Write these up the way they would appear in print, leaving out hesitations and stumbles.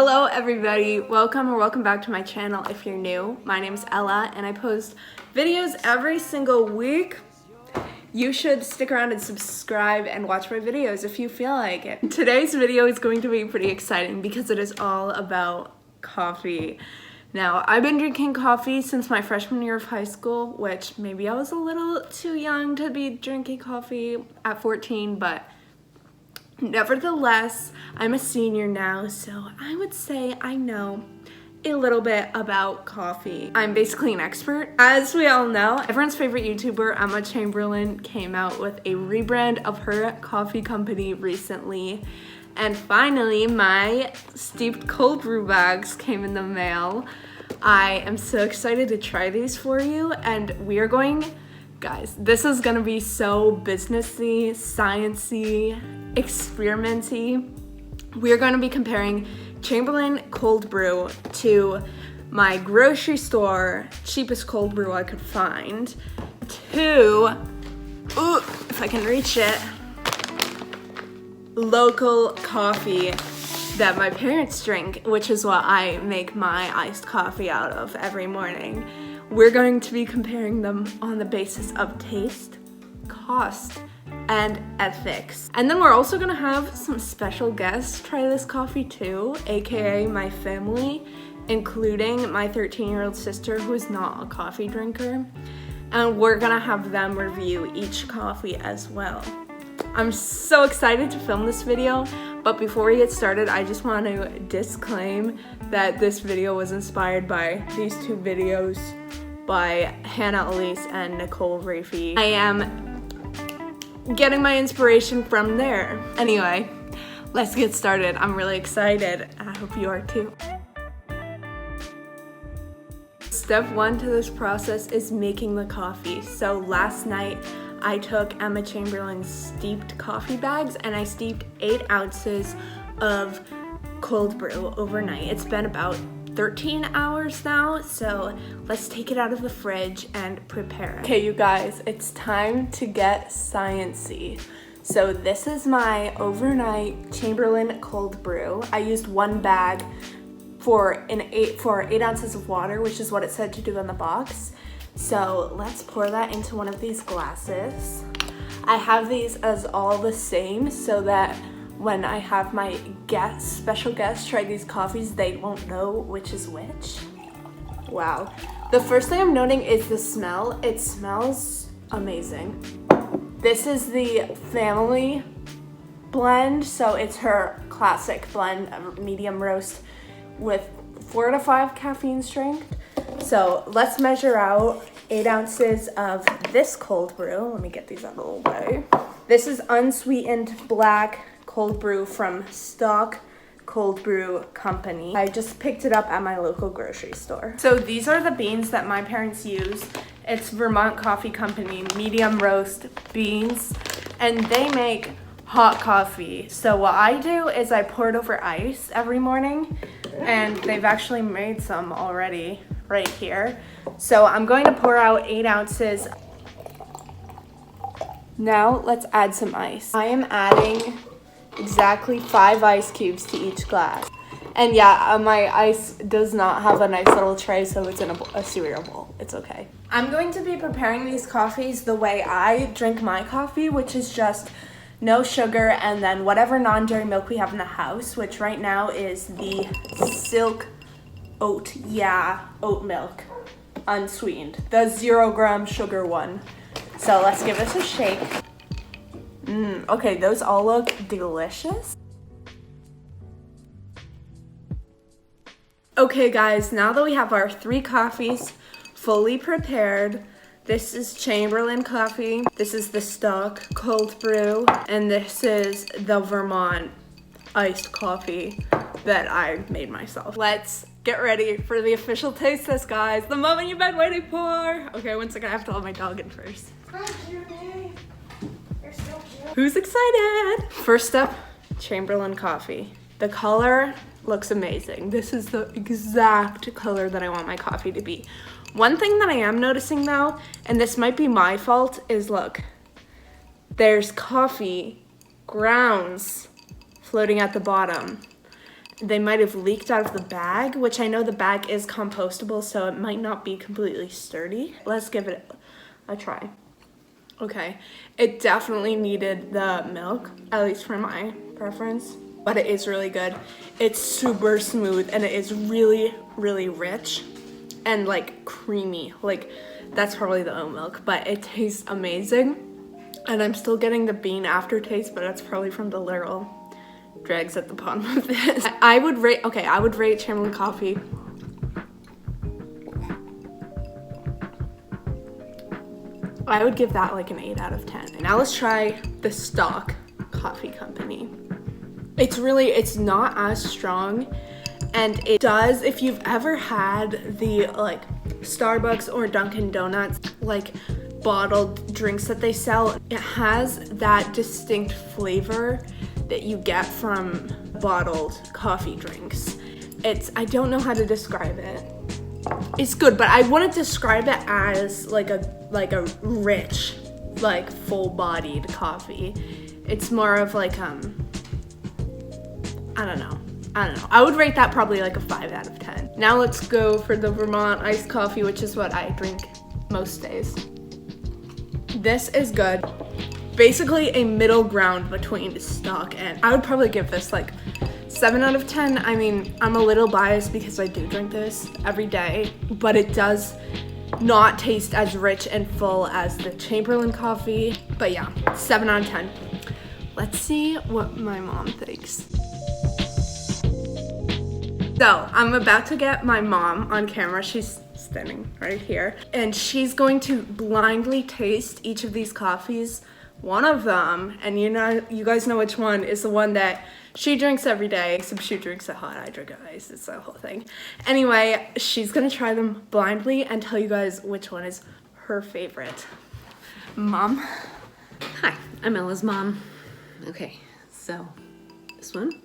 Hello everybody, welcome back to my channel if you're new. My name's Ella and I post videos every single week. You should stick around and subscribe and watch my videos if you feel like it. Today's video is going to be pretty exciting because it is all about coffee. Now, I've been drinking coffee since my freshman year of high school, which maybe I was a little too young to be drinking coffee at 14, but nevertheless, I'm a senior now, so I would say I know a little bit about coffee. I'm basically an expert. As we all know, everyone's favorite YouTuber, Emma Chamberlain, came out with a rebrand of her coffee company recently. And finally, my steeped cold brew bags came in the mail. I am so excited to try these for you, and we are going, guys, this is gonna be so businessy, sciencey, experimenty. We're going to be comparing Chamberlain cold brew to my grocery store cheapest cold brew I could find to, if I can reach it, local coffee that my parents drink, which is what I make my iced coffee out of every morning. We're going to be comparing them on the basis of taste, cost, and ethics. And then we're also gonna have some special guests try this coffee too, aka my family, including my 13-year-old sister who is not a coffee drinker. And we're gonna have them review each coffee as well. I'm so excited to film this video, but before we get started, I just want to disclaim that this video was inspired by these two videos by Hannah Elise and Nicole Rafi. I am getting my inspiration from there. Anyway, let's get started. I'm really excited, and I hope you are too. Step one to this process is making the coffee. So last night, I took Emma Chamberlain's steeped coffee bags and I steeped 8 ounces of cold brew overnight. It's been about 13 hours now, so let's take it out of the fridge and prepare it. Okay, you guys, it's time to get sciencey. So this is my overnight Chamberlain cold brew. I used 1 bag for 8 ounces of water, which is what it said to do on the box. So let's pour that into one of these glasses. I have these as all the same so that when I have my special guests try these coffees, they won't know which is which. Wow. The first thing I'm noting is the smell. It smells amazing. This is the family blend, so it's her classic blend of medium roast with 4 to 5 caffeine strength. So let's measure out 8 ounces of this cold brew. Let me get these out of the way. This is unsweetened black cold brew from Stock Cold Brew Company. I just picked it up at my local grocery store. So these are the beans that my parents use. It's Vermont Coffee Company medium roast beans, and they make hot coffee. So what I do is I pour it over ice every morning, and they've actually made some already right here. So I'm going to pour out 8 ounces. Now let's add some ice. I am adding exactly 5 ice cubes to each glass. And yeah, my ice does not have a nice little tray, so it's in a cereal bowl. It's okay. I'm going to be preparing these coffees the way I drink my coffee, which is just no sugar and then whatever non-dairy milk we have in the house, which right now is the Silk oat milk, unsweetened, the 0-gram sugar one. So let's give this a shake. Okay, those all look delicious. Okay guys, now that we have our 3 coffees fully prepared, this is Chamberlain coffee, this is the Stock cold brew, and this is the Vermont iced coffee that I made myself. Let's get ready for the official taste test, guys. The moment you've been waiting for. Okay, one second, I have to let my dog in first. Hi, cutie. You're so cute. Who's excited? First up, Chamberlain coffee. The color looks amazing. This is the exact color that I want my coffee to be. One thing that I am noticing though, and this might be my fault, is look, there's coffee grounds floating at the bottom. they might have leaked out of the bag, which I know the bag is compostable, so it might not be completely sturdy. Let's give it a try. Okay, it definitely needed the milk, at least for my preference, but it is really good. It's super smooth and it is really, really rich and like creamy. Like that's probably the oat milk, but it tastes amazing. And I'm still getting the bean aftertaste, but that's probably from the little dregs at the bottom of this. I would rate Chamberlain coffee. I would give that like an 8 out of 10. Now let's try the stock coffee company. It's not as strong, and it does, if you've ever had the like Starbucks or Dunkin' Donuts like bottled drinks that they sell, it has that distinct flavor that you get from bottled coffee drinks. I don't know how to describe it. It's good, but I wouldn't describe it as like a rich, like full-bodied coffee. It's more of like I don't know. I would rate that probably like a 5 out of 10. Now let's go for the Vermont iced coffee, which is what I drink most days. This is good. Basically a middle ground between stock and I would probably give this like 7 out of 10. I mean, I'm a little biased because I do drink this every day, but it does not taste as rich and full as the Chamberlain coffee. But yeah, 7 out of 10. Let's see what my mom thinks. So I'm about to get my mom on camera. She's standing right here. And she's going to blindly taste each of these coffees. One of them, and you guys know which one, is the one that she drinks every day, except she drinks it hot, I drink it ice, it's the whole thing. Anyway, she's gonna try them blindly and tell you guys which one is her favorite. Mom? Hi, I'm Ella's mom. Okay, so this one?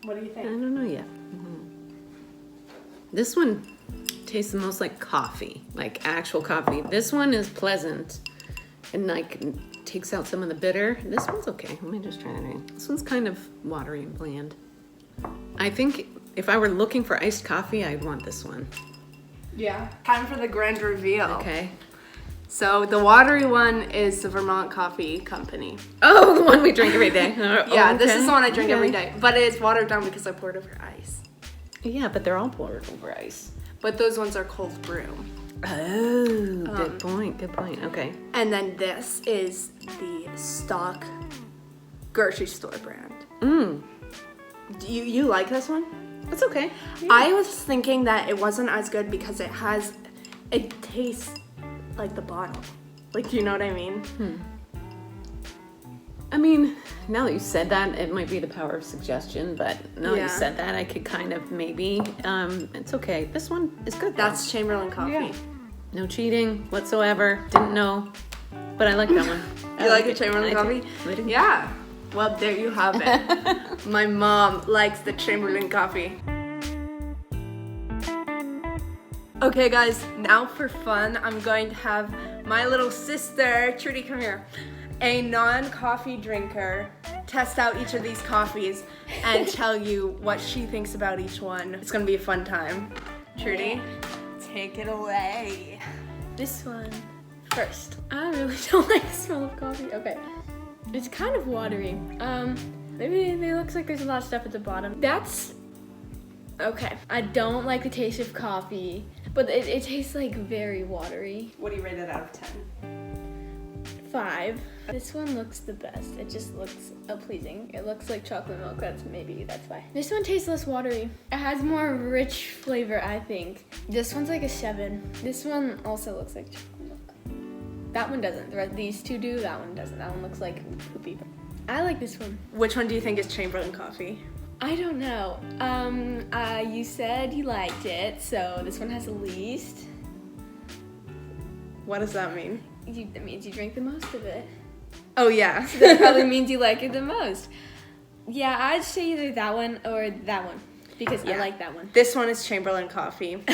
What do you I think? don't know yet. This one tastes the most like coffee, like actual coffee. This one is pleasant and like takes out some of the bitter. This one's okay. Let me just try that again. This one's kind of watery and bland. I think if I were looking for iced coffee, I'd want this one. Yeah. Time for the grand reveal. Okay. So the watery one is the Vermont Coffee Company. Oh, the one we drink every day. Yeah, this is the one I drink every day. But it's watered down because I poured over ice. Yeah, but they're all poured over ice. But those ones are cold brew. Oh, good point. Okay. And then this is the stock grocery store brand. Do you like this one? It's okay. Yeah. I was thinking that it wasn't as good because it tastes like the bottle. Like, you know what I mean? I mean, now that you said that, it might be the power of suggestion, but now that Yeah. you said that, I could kind of maybe, it's okay. This one is good though. That's Chamberlain coffee. Yeah. No cheating whatsoever. Didn't know, but I like that one. You like the Chamberlain coffee? I do. Yeah. Well, there you have it. My mom likes the Chamberlain coffee. Okay guys, now for fun, I'm going to have my little sister, Trudy, come here, a non-coffee drinker, test out each of these coffees and tell you what she thinks about each one. It's gonna be a fun time. Trudy, take it away. This one first. I really don't like the smell of coffee. Okay. It's kind of watery. Maybe it looks like there's a lot of stuff at the bottom. That's okay. I don't like the taste of coffee, but it tastes like very watery. What do you rate it out of 10? 5. This one looks the best. It just looks pleasing. It looks like chocolate milk. That's why. This one tastes less watery. It has more rich flavor, I think. This one's like a 7. This one also looks like chocolate milk. That one doesn't. These two do. That one doesn't. That one looks like poopy. I like this one. Which one do you think is Chamberlain coffee? I don't know. You said you liked it, so this one has the least. What does that mean? That means you drink the most of it. Oh yeah. So that probably means you like it the most. Yeah, I'd say either that one or that one because I like that one. This one is Chamberlain coffee.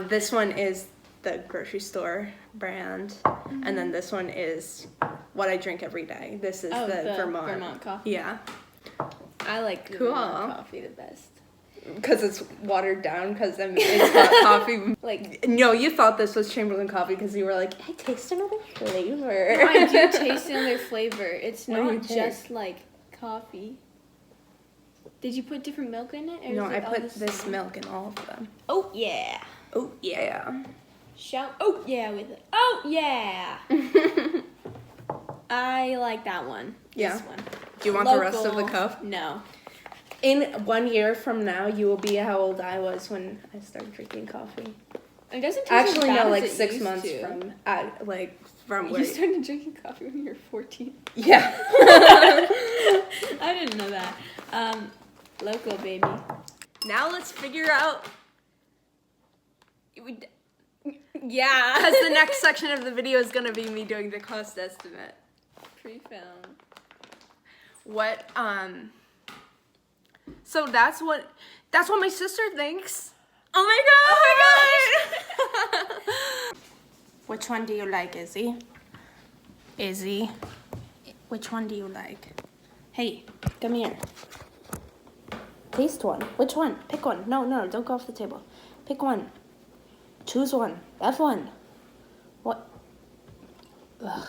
This one is the grocery store brand, and then this one is what I drink every day. This is the Vermont coffee. Yeah. I like the vanilla coffee the best. Because it's watered down, because it's hot coffee. Like, no, you thought this was Chamberlain coffee because you were like, I taste another flavor. no, I do taste another flavor. It's What do you not taste? just like coffee. Did you put different milk in it? Or No, is I it all put the this same? milk in all of them. Oh yeah. Oh, yeah. Shout oh yeah with it. Oh yeah. I like that one. Yeah. This one. Do you want the rest of the cup? No. In 1 year from now, you will be how old I was when I started drinking coffee. It doesn't taste Actually, as bad no, as like it 6 used months to. from You where. started drinking coffee when you were 14. Yeah. I didn't know that. Local baby. Now let's figure out. Yeah, because the next section of the video is gonna be me doing the cost estimate. Pre-film. What So that's what my sister thinks. Oh my god! Which one do you like, Izzy? Izzy, which one do you like? Hey, come here. Taste one. Which one? Pick one. No, don't go off the table. Pick one. Choose one. That one. What? Ugh.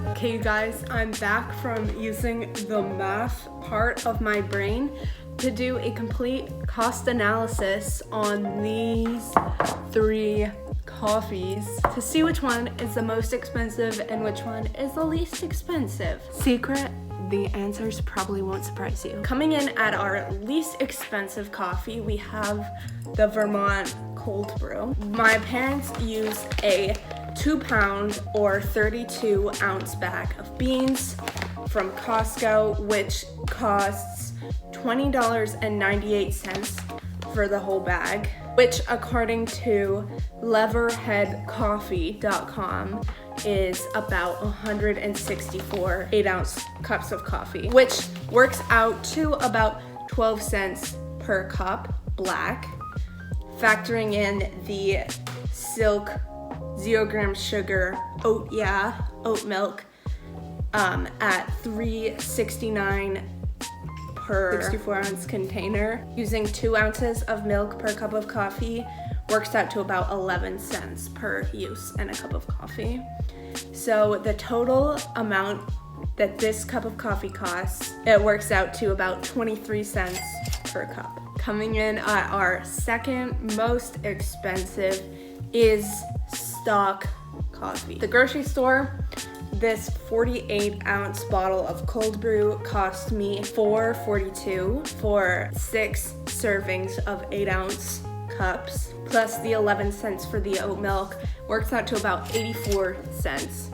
Okay, you guys, I'm back from using the math part of my brain to do a complete cost analysis on these 3 coffees to see which one is the most expensive and which one is the least expensive. Secret, the answers probably won't surprise you. Coming in at our least expensive coffee, we have the Vermont cold brew. My parents use a 2-pound or 32-ounce bag of beans from Costco, which costs $20.98 for the whole bag, which according to leverheadcoffee.com is about 164 8-ounce cups of coffee, which works out to about 12 cents per cup black, factoring in the Silk 0-gram sugar oat milk at $3.69 per 64-ounce container. Using 2 ounces of milk per cup of coffee works out to about 11 cents per use in a cup of coffee. So the total amount that this cup of coffee costs, it works out to about 23 cents per cup. Coming in at our second most expensive is stock coffee. The grocery store, this 48-ounce bottle of cold brew cost me $4.42 for 6 servings of 8-ounce cups, plus the 11 cents for the oat milk, works out to about 84 cents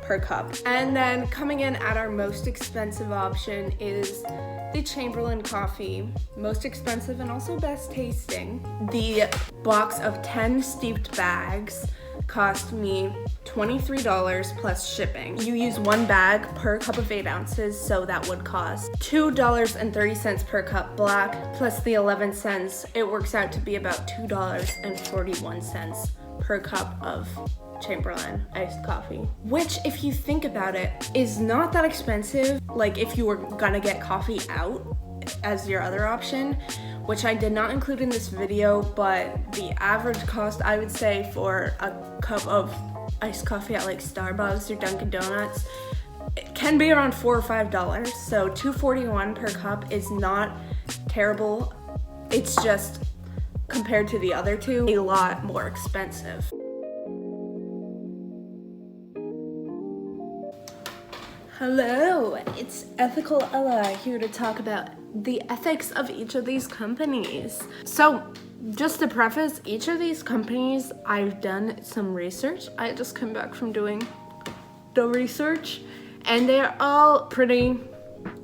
per cup. And then coming in at our most expensive option is the Chamberlain coffee, most expensive and also best tasting. The box of 10 steeped bags cost me $23 plus shipping. You use 1 bag per cup of 8 ounces, so that would cost $2.30 per cup black, plus the 11 cents. It works out to be about $2.41 per cup of Chamberlain iced coffee, which, if you think about it, is not that expensive. Like if you were gonna get coffee out as your other option, which I did not include in this video, but the average cost I would say for a cup of iced coffee at like Starbucks or Dunkin' Donuts, it can be around $4 or $5. So $2.41 per cup is not terrible. It's just, compared to the other two, a lot more expensive. Hello, it's Ethical Ella here to talk about the ethics of each of these companies. So, just to preface, each of these companies, I've done some research. I just came back from doing the research, and they're all pretty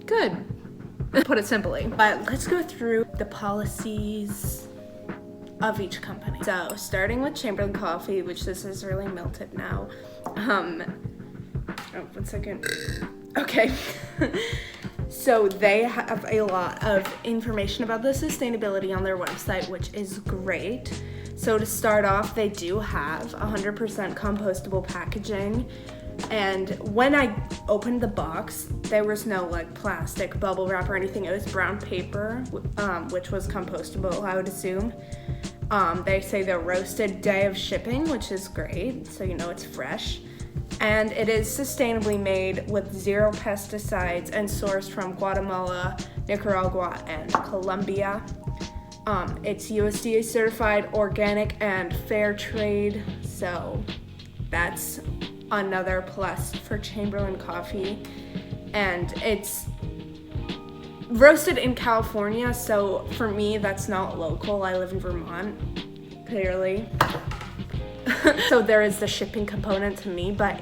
good, put it simply. But let's go through the policies of each company. So, starting with Chamberlain Coffee, which this is really melted now. Oh, 1 second. Okay. So they have a lot of information about the sustainability on their website, which is great. So to start off, they do have 100% compostable packaging, And when I opened the box, there was no like plastic bubble wrap or anything. It was brown paper, which was compostable, I would assume. They say they're roasted day of shipping, which is great, so you know it's fresh. And it is sustainably made with 0 pesticides and sourced from Guatemala, Nicaragua, and Colombia. It's USDA certified, organic, and fair trade, so that's another plus for Chamberlain coffee. And it's roasted in California, so for me that's not local. I live in Vermont, clearly. So there is the shipping component to me, but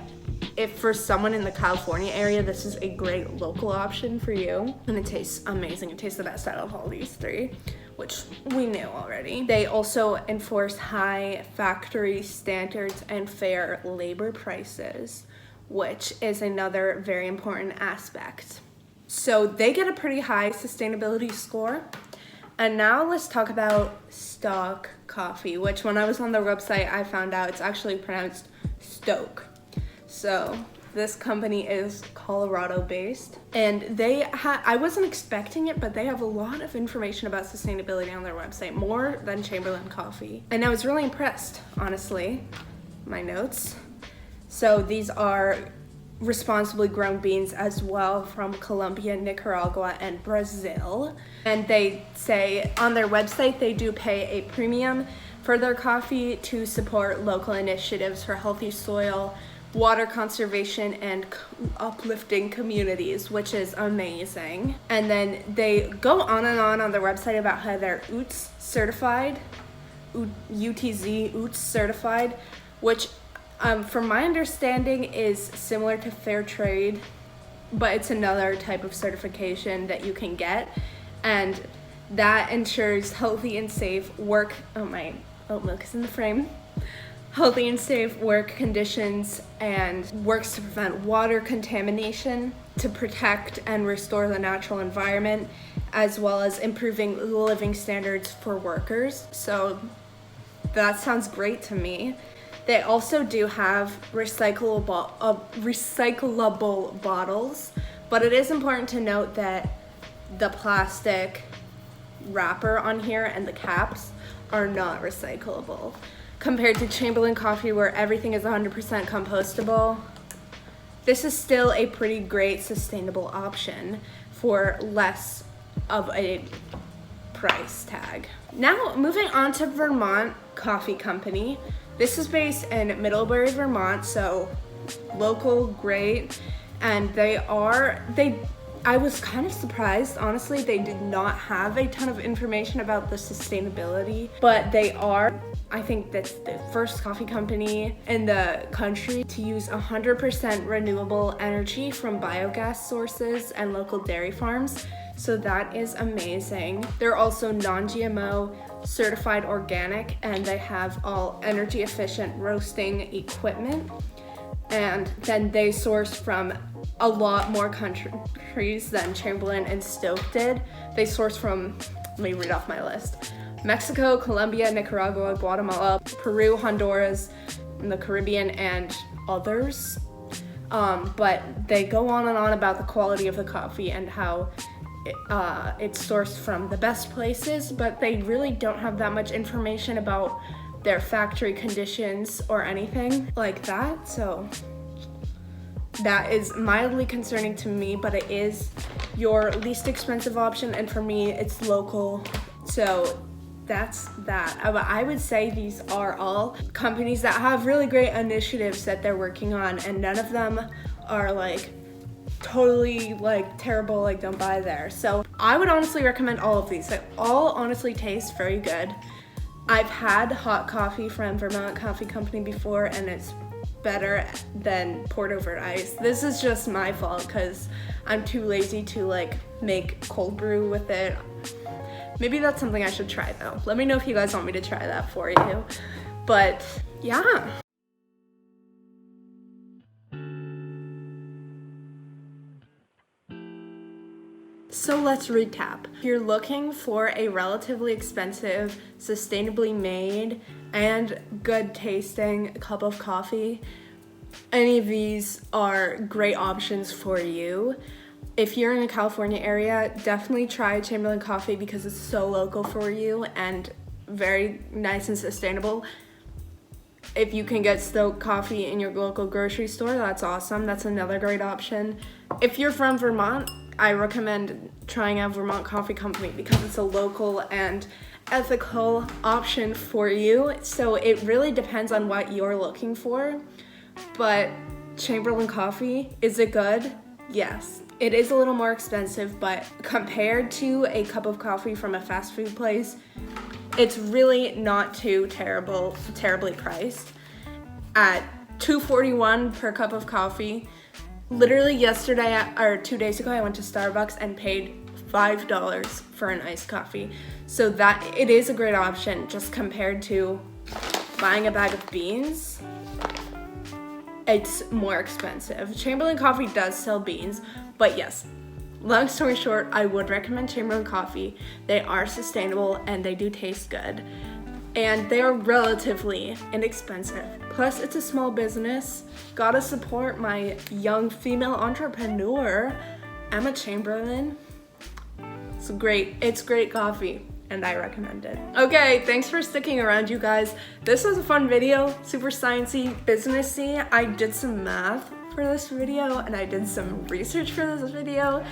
if for someone in the California area, this is a great local option for you. And it tastes amazing. It tastes the best out of all these 3, which we knew already. They also enforce high factory standards and fair labor prices, which is another very important aspect. So they get a pretty high sustainability score. And now let's talk about stock coffee, which when I was on their website, I found out it's actually pronounced Stoke. So this company is Colorado based, and I wasn't expecting it, but they have a lot of information about sustainability on their website, more than Chamberlain coffee. And I was really impressed, honestly. My notes. So these are responsibly grown beans as well from Colombia, Nicaragua, and Brazil. And they say on their website they do pay a premium for their coffee to support local initiatives for healthy soil, water conservation, and uplifting communities, which is amazing. And then they go on and on their website about how they're UTZ certified, UTZ certified, which from my understanding is similar to fair trade, but it's another type of certification that you can get, and that ensures healthy and safe work. Oh, my oat milk is in the frame. Healthy and safe work conditions, and works to prevent water contamination, to protect and restore the natural environment, as well as improving living standards for workers. So that sounds great to me. They also do have recyclable bottles, but it is important to note that the plastic wrapper on here and the caps are not recyclable. Compared to Chamberlain coffee, where everything is 100% compostable, this is still a pretty great sustainable option for less of a price tag. Now, moving on to Vermont Coffee Company. This is based in Middlebury, Vermont, so local, great. And I was kind of surprised, honestly. They did not have a ton of information about the sustainability, but they are, I think that's the first coffee company in the country to use 100% renewable energy from biogas sources and local dairy farms. So that is amazing. They're also non-GMO, certified organic, and they have all energy efficient roasting equipment. And then they source from a lot more countries than Chamberlain and Stoke did. They source from, let me read off my list: Mexico, Colombia, Nicaragua, Guatemala, Peru, Honduras, in the Caribbean, and others. But they go on and on about the quality of the coffee and how it's sourced from the best places, but they really don't have that much information about their factory conditions or anything like that. So that is mildly concerning to me, but it is your least expensive option, and for me it's local. So that's that. I would say these are all companies that have really great initiatives that they're working on, and none of them are like totally like terrible, like don't buy there. So I would honestly recommend all of these. They all honestly taste very good. I've had hot coffee from Vermont Coffee Company before, and it's better than poured over ice. This is just my fault because I'm too lazy to like make cold brew with it. Maybe that's something I should try though. Let me know if you guys want me to try that for you. But yeah. So let's recap. If you're looking for a relatively expensive, sustainably made, and good tasting cup of coffee, any of these are great options for you. If you're in the California area, definitely try Chamberlain coffee because it's so local for you and very nice and sustainable. If you can get Stoke coffee in your local grocery store, that's awesome. That's another great option. If you're from Vermont, I recommend trying out Vermont Coffee Company because it's a local and ethical option for you. So it really depends on what you're looking for. But Chamberlain coffee, is it good? Yes. It is a little more expensive, but compared to a cup of coffee from a fast food place, it's really not too terribly priced. At $2.41 per cup of coffee, literally yesterday or 2 days ago, I went to Starbucks and paid $5 for an iced coffee. So that it is a great option just compared to buying a bag of beans. It's more expensive. Chamberlain coffee does sell beans, but yes, long story short, I would recommend Chamberlain coffee. They are sustainable and they do taste good. And they are relatively inexpensive. Plus, it's a small business. Gotta support my young female entrepreneur, Emma Chamberlain. It's great coffee, and I recommend it. Okay, thanks for sticking around, you guys. This was a fun video, super sciencey, businessy. I did some math for this video, and I did some research for this video,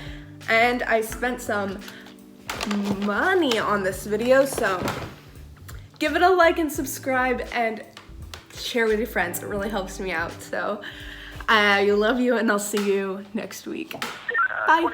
and I spent some money on this video, so give it a like and subscribe and share with your friends. It really helps me out. So I love you, and I'll see you next week. Bye.